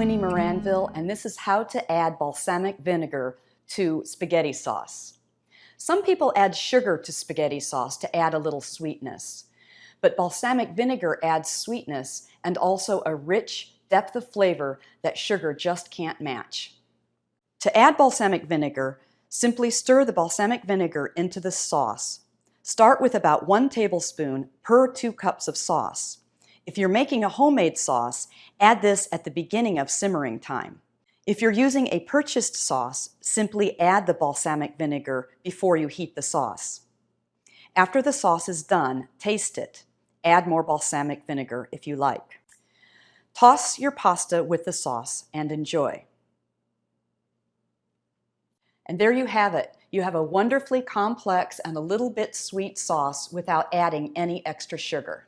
Winnie Moranville, and this is how to add balsamic vinegar to spaghetti sauce. Some people add sugar to spaghetti sauce to add a little sweetness, but balsamic vinegar adds sweetness and also a rich depth of flavor that sugar just can't match. To add balsamic vinegar, simply stir the balsamic vinegar into the sauce. Start with about 1 tablespoon per 2 cups of sauce. If you're making a homemade sauce, add this at the beginning of simmering time. If you're using a purchased sauce, simply add the balsamic vinegar before you heat the sauce. After the sauce is done, taste it. Add more balsamic vinegar if you like. Toss your pasta with the sauce and enjoy. And there you have it. You have a wonderfully complex and a little bit sweet sauce without adding any extra sugar.